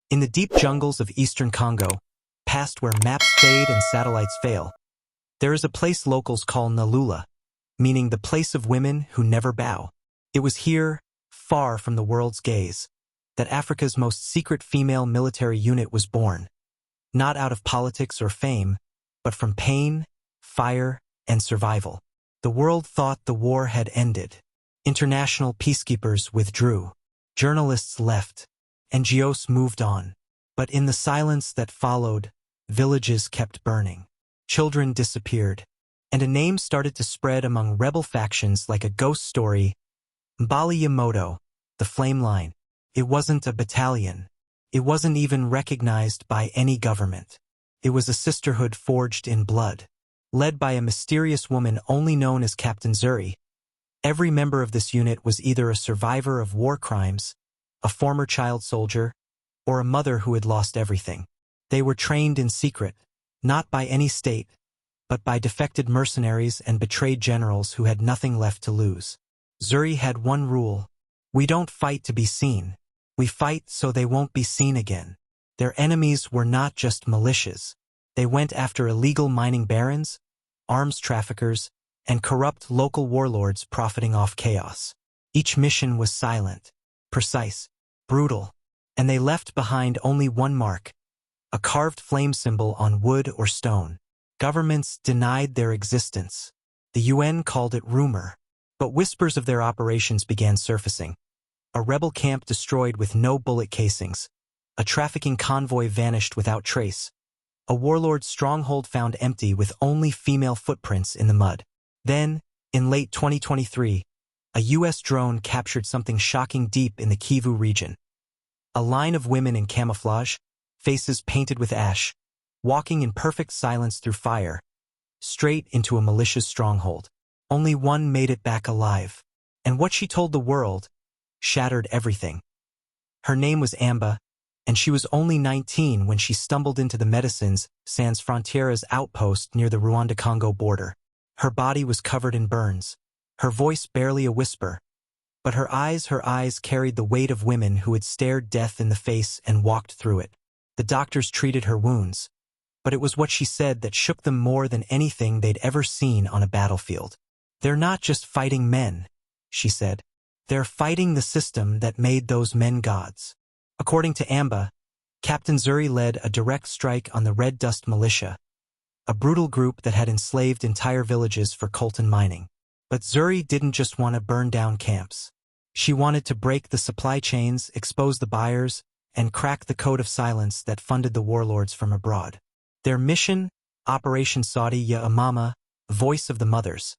In the deep jungles of eastern Congo, past where maps fade and satellites fail, there is a place locals call Nalula, meaning the place of women who never bow. It was here, far from the world's gaze, that Africa's most secret female military unit was born, not out of politics or fame, but from pain, fire, and survival. The world thought the war had ended. International peacekeepers withdrew. Journalists left. NGOs moved on. But in the silence that followed, villages kept burning. Children disappeared. And a name started to spread among rebel factions like a ghost story. Mbali, the flame line. It wasn't a battalion. It wasn't even recognized by any government. It was a sisterhood forged in blood, led by a mysterious woman only known as Captain Zuri. Every member of this unit was either a survivor of war crimes, a former child soldier, or a mother who had lost everything. They were trained in secret, not by any state, but by defected mercenaries and betrayed generals who had nothing left to lose. Zuri had one rule: we don't fight to be seen. We fight so they won't be seen again. Their enemies were not just militias. They went after illegal mining barons, arms traffickers, and corrupt local warlords profiting off chaos. Each mission was silent, precise, brutal, and they left behind only one mark: a carved flame symbol on wood or stone. Governments denied their existence. The UN called it rumor, but whispers of their operations began surfacing. A rebel camp destroyed with no bullet casings. A trafficking convoy vanished without trace. A warlord's stronghold found empty with only female footprints in the mud. Then, in late 2023, a US drone captured something shocking deep in the Kivu region. A line of women in camouflage, faces painted with ash, walking in perfect silence through fire, straight into a malicious stronghold. Only one made it back alive. And what she told the world shattered everything. Her name was Amba, and she was only 19 when she stumbled into the Medicines Sans Frontieres outpost near the Rwanda-Congo border. Her body was covered in burns, her voice barely a whisper, but her eyes carried the weight of women who had stared death in the face and walked through it. The doctors treated her wounds, but it was what she said that shook them more than anything they'd ever seen on a battlefield. "They're not just fighting men," she said. "They're fighting the system that made those men gods." According to Amba, Captain Zuri led a direct strike on the Red Dust Militia, a brutal group that had enslaved entire villages for coltan mining. But Zuri didn't just want to burn down camps. She wanted to break the supply chains, expose the buyers, and crack the code of silence that funded the warlords from abroad. Their mission, Operation Saudi Ya Amama, Voice of the Mothers,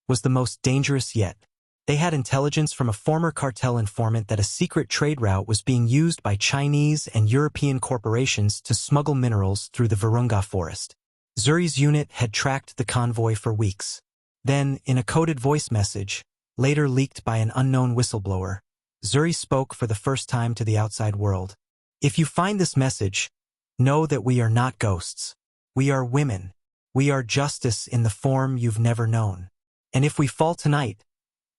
was the most dangerous yet. They had intelligence from a former cartel informant that a secret trade route was being used by Chinese and European corporations to smuggle minerals through the Virunga forest. Zuri's unit had tracked the convoy for weeks. Then, in a coded voice message, later leaked by an unknown whistleblower, Zuri spoke for the first time to the outside world. "If you find this message, know that we are not ghosts. We are women. We are justice in the form you've never known. And if we fall tonight,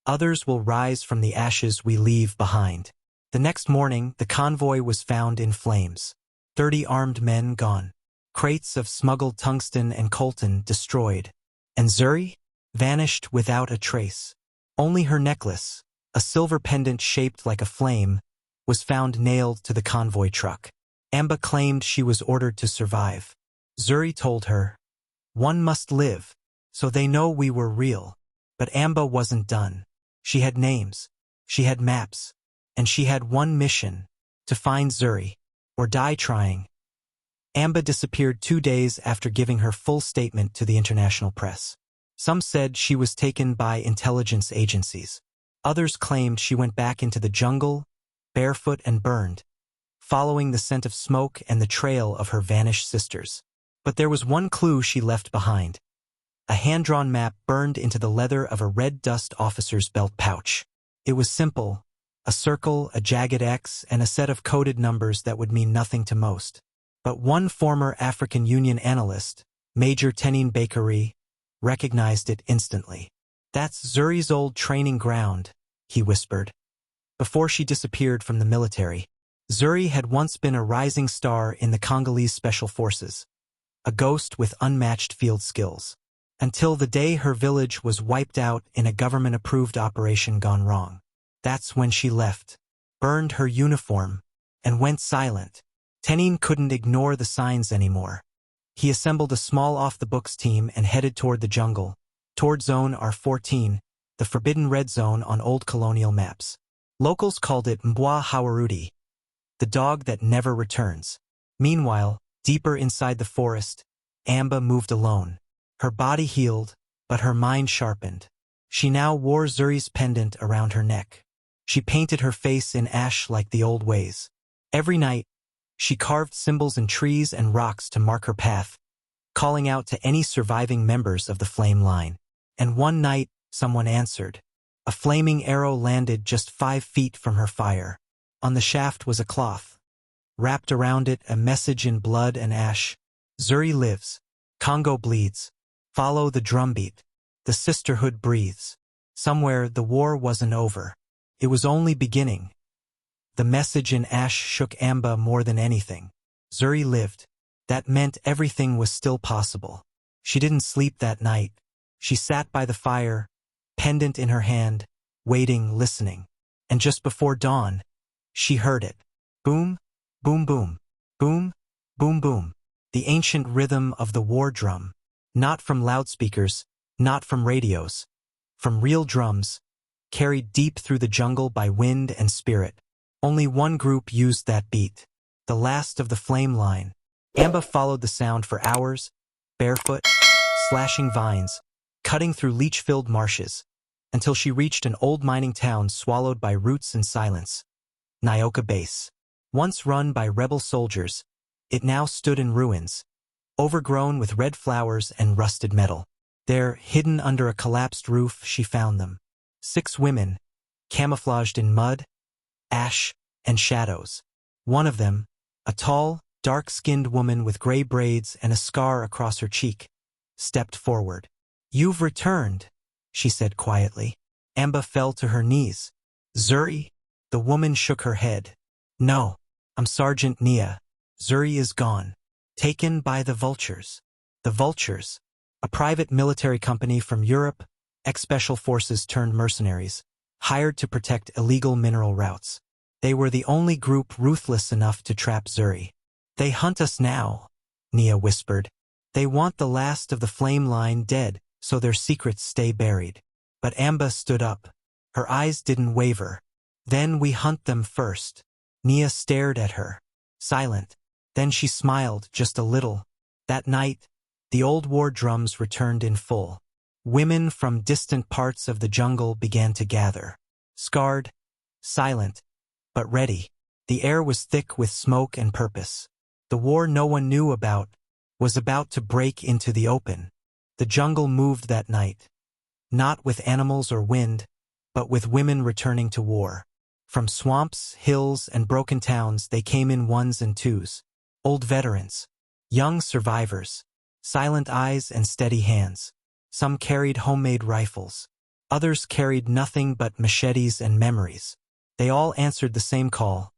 others will rise from the ashes we leave behind." The next morning, the convoy was found in flames. 30 armed men gone. Crates of smuggled tungsten and coltan destroyed. And Zuri vanished without a trace. Only her necklace, a silver pendant shaped like a flame, was found nailed to the convoy truck. Amba claimed she was ordered to survive. Zuri told her, "One must live, so they know we were real." But Amba wasn't done. She had names, she had maps, and she had one mission: to find Zuri, or die trying. Amba disappeared 2 days after giving her full statement to the international press. Some said she was taken by intelligence agencies. Others claimed she went back into the jungle, barefoot and burned, following the scent of smoke and the trail of her vanished sisters. But there was one clue she left behind: a hand-drawn map burned into the leather of a Red Dust officer's belt pouch. It was simple: a circle, a jagged X, and a set of coded numbers that would mean nothing to most. But one former African Union analyst, Major Tenin Bakari, recognized it instantly. "That's Zuri's old training ground," he whispered, before she disappeared from the military. Zuri had once been a rising star in the Congolese Special Forces, a ghost with unmatched field skills, until the day her village was wiped out in a government-approved operation gone wrong. That's when she left, burned her uniform, and went silent. Tenin couldn't ignore the signs anymore. He assembled a small off-the-books team and headed toward the jungle, toward Zone R14, the Forbidden Red Zone on old colonial maps. Locals called it Mbwa Hawarudi, the dog that never returns. Meanwhile, deeper inside the forest, Amba moved alone. Her body healed, but her mind sharpened. She now wore Zuri's pendant around her neck. She painted her face in ash like the old ways. Every night, she carved symbols in trees and rocks to mark her path, calling out to any surviving members of the flame line. And one night, someone answered. A flaming arrow landed just 5 feet from her fire. On the shaft was a cloth. Wrapped around it a message in blood and ash. Zuri lives. Congo bleeds. Follow the drumbeat. The Sisterhood breathes. Somewhere the war wasn't over. It was only beginning. The message in ash shook Amba more than anything. Zuri lived. That meant everything was still possible. She didn't sleep that night. She sat by the fire, pendant in her hand, waiting, listening. And just before dawn, she heard it. Boom, boom, boom, boom, boom, boom. The ancient rhythm of the war drum. Not from loudspeakers, not from radios. From real drums, carried deep through the jungle by wind and spirit. Only one group used that beat. The last of the flame line. Amba followed the sound for hours, barefoot, slashing vines, cutting through leech-filled marshes, until she reached an old mining town swallowed by roots and silence. Nyoka Base. Once run by rebel soldiers, it now stood in ruins, overgrown with red flowers and rusted metal. There, hidden under a collapsed roof, she found them. 6 women, camouflaged in mud, ash, and shadows. One of them, a tall, dark-skinned woman with gray braids and a scar across her cheek, stepped forward. "You've returned," she said quietly. Amba fell to her knees. "Zuri?" The woman shook her head. "No, I'm Sergeant Nia. Zuri is gone. Taken by the Vultures." The Vultures, a private military company from Europe, ex-special forces turned mercenaries, hired to protect illegal mineral routes. They were the only group ruthless enough to trap Zuri. "They hunt us now," Nia whispered. "They want the last of the flame line dead, so their secrets stay buried." But Amba stood up. Her eyes didn't waver. "Then we hunt them first." Nia stared at her, silent. Then she smiled, just a little. That night, the old war drums returned in full. Women from distant parts of the jungle began to gather. Scarred, silent, but ready. The air was thick with smoke and purpose. The war no one knew about was about to break into the open. The jungle moved that night. Not with animals or wind, but with women returning to war. From swamps, hills, and broken towns they came in ones and twos. Old veterans, young survivors, silent eyes and steady hands. Some carried homemade rifles. Others carried nothing but machetes and memories. They all answered the same call.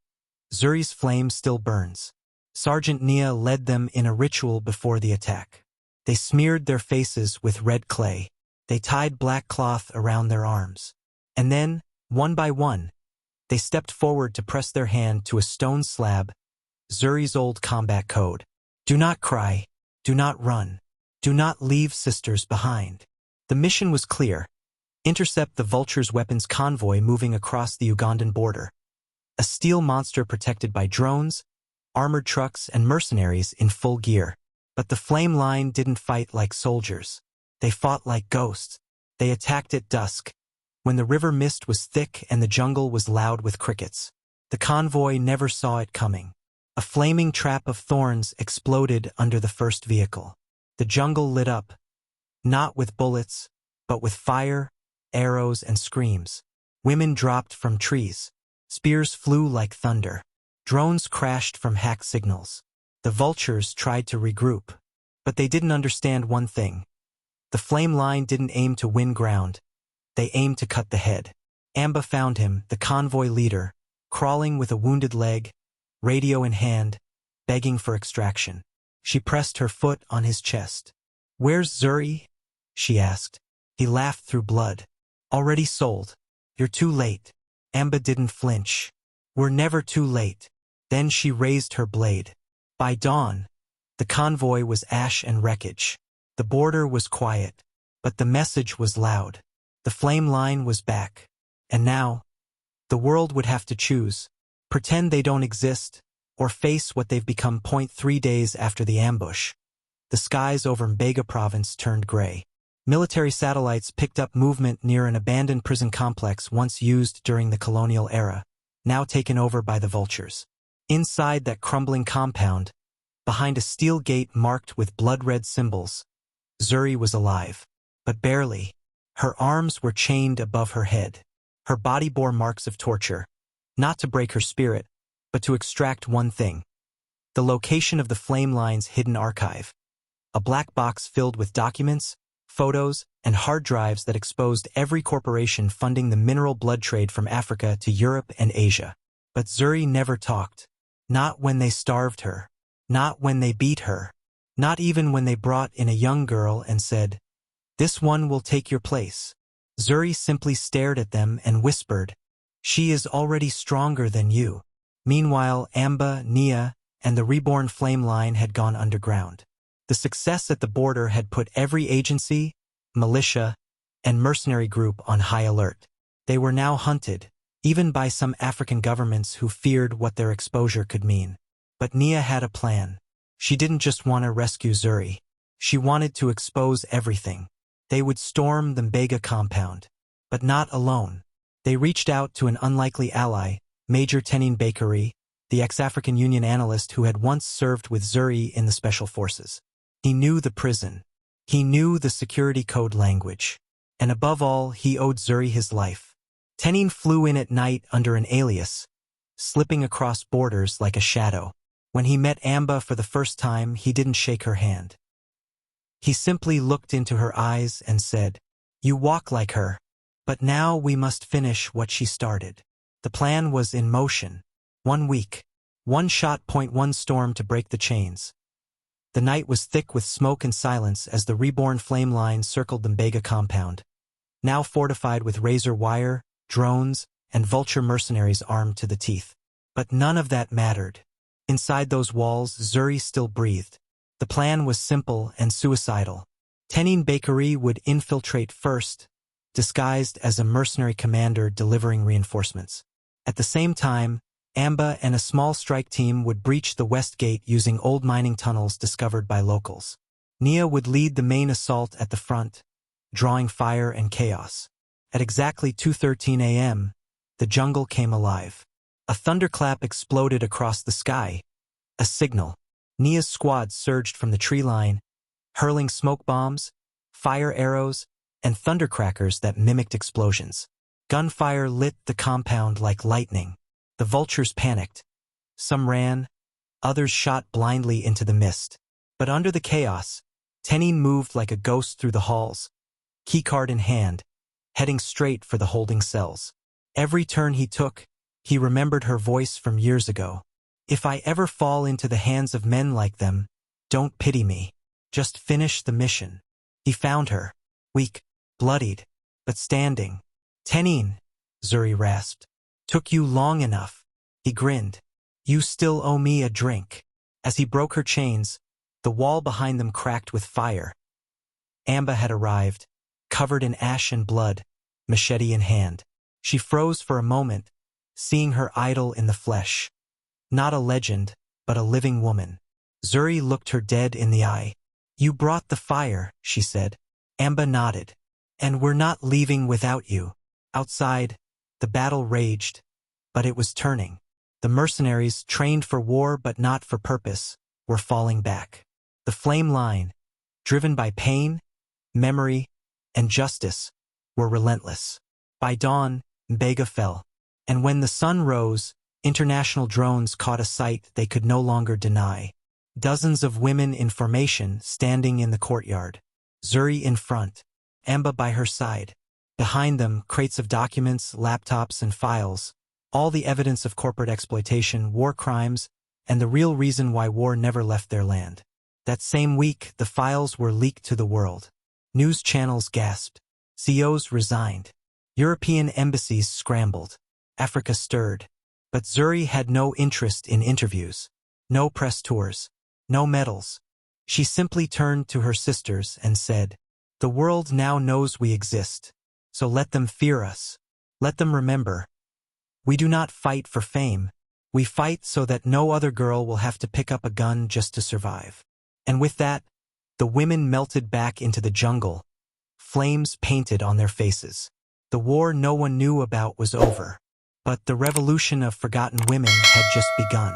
Zuri's flame still burns. Sergeant Nia led them in a ritual before the attack. They smeared their faces with red clay. They tied black cloth around their arms. And then, one by one, they stepped forward to press their hand to a stone slab, Zuri's old combat code. "Do not cry. Do not run. Do not leave sisters behind." The mission was clear. Intercept the Vultures' weapons convoy moving across the Ugandan border. A steel monster protected by drones, armored trucks, and mercenaries in full gear. But the flame line didn't fight like soldiers. They fought like ghosts. They attacked at dusk, when the river mist was thick and the jungle was loud with crickets. The convoy never saw it coming. A flaming trap of thorns exploded under the first vehicle. The jungle lit up, not with bullets, but with fire, arrows, and screams. Women dropped from trees. Spears flew like thunder. Drones crashed from hacked signals. The Vultures tried to regroup, but they didn't understand one thing. The flame line didn't aim to win ground. They aimed to cut the head. Amba found him, the convoy leader, crawling with a wounded leg, radio in hand, begging for extraction. She pressed her foot on his chest. "Where's Zuri?" she asked. He laughed through blood. "Already sold. You're too late." Amba didn't flinch. "We're never too late." Then she raised her blade. By dawn, the convoy was ash and wreckage. The border was quiet, but the message was loud. The flame line was back. And now, the world would have to choose: pretend they don't exist, or face what they've become. 3 days after the ambush, the skies over Mbega province turned gray. Military satellites picked up movement near an abandoned prison complex once used during the colonial era, now taken over by the vultures. Inside that crumbling compound, behind a steel gate marked with blood-red symbols, Zuri was alive. But barely. Her arms were chained above her head. Her body bore marks of torture, not to break her spirit, but to extract one thing: the location of the flame line's hidden archive. A black box filled with documents, photos, and hard drives that exposed every corporation funding the mineral blood trade from Africa to Europe and Asia. But Zuri never talked. Not when they starved her. Not when they beat her. Not even when they brought in a young girl and said, "This one will take your place." Zuri simply stared at them and whispered, "She is already stronger than you." Meanwhile, Amba, Nia, and the reborn flame line had gone underground. The success at the border had put every agency, militia, and mercenary group on high alert. They were now hunted, even by some African governments who feared what their exposure could mean. But Nia had a plan. She didn't just want to rescue Zuri. She wanted to expose everything. They would storm the Mbega compound. But not alone. They reached out to an unlikely ally, Major Tenin Bakery, the ex-African Union analyst who had once served with Zuri in the Special Forces. He knew the prison. He knew the security code language. And above all, he owed Zuri his life. Tenin flew in at night under an alias, slipping across borders like a shadow. When he met Amba for the first time, he didn't shake her hand. He simply looked into her eyes and said, "You walk like her. But now we must finish what she started." The plan was in motion. 1 week. 1 shot. 1 storm to break the chains. The night was thick with smoke and silence as the reborn flame line circled the Mbega compound, now fortified with razor wire, drones, and vulture mercenaries armed to the teeth. But none of that mattered. Inside those walls, Zuri still breathed. The plan was simple and suicidal. Tenin Bakery would infiltrate first, disguised as a mercenary commander delivering reinforcements. At the same time, Amba and a small strike team would breach the west gate using old mining tunnels discovered by locals. Nia would lead the main assault at the front, drawing fire and chaos. At exactly 2:13 a.m., the jungle came alive. A thunderclap exploded across the sky. A signal. Nia's squad surged from the tree line, hurling smoke bombs, fire arrows, and thundercrackers that mimicked explosions. Gunfire lit the compound like lightning. The vultures panicked. Some ran, others shot blindly into the mist. But under the chaos, Tenin moved like a ghost through the halls, keycard in hand, heading straight for the holding cells. Every turn he took, he remembered her voice from years ago. "If I ever fall into the hands of men like them, don't pity me. Just finish the mission." He found her, weak, bloodied, but standing. "Tenin," Zuri rasped. "Took you long enough." He grinned. "You still owe me a drink." As he broke her chains, the wall behind them cracked with fire. Amba had arrived, covered in ash and blood, machete in hand. She froze for a moment, seeing her idol in the flesh. Not a legend, but a living woman. Zuri looked her dead in the eye. "You brought the fire," she said. Amba nodded. "And we're not leaving without you." Outside, the battle raged, but it was turning. The mercenaries, trained for war but not for purpose, were falling back. The flame line, driven by pain, memory, and justice, were relentless. By dawn, Mbega fell. And when the sun rose, international drones caught a sight they could no longer deny. Dozens of women in formation standing in the courtyard. Zuri in front, Amba by her side. Behind them, crates of documents, laptops, and files, All the evidence of corporate exploitation, war crimes, and the real reason why war never left their land. That same week, the files were leaked to the world. News channels gasped. CEOs resigned. European embassies scrambled. Africa stirred. But Zuri had no interest in interviews. No press tours. No medals. She simply turned to her sisters and said, "The world now knows we exist. So let them fear us. Let them remember. We do not fight for fame. We fight so that no other girl will have to pick up a gun just to survive." And with that, the women melted back into the jungle, flames painted on their faces. The war no one knew about was over. But the revolution of forgotten women had just begun.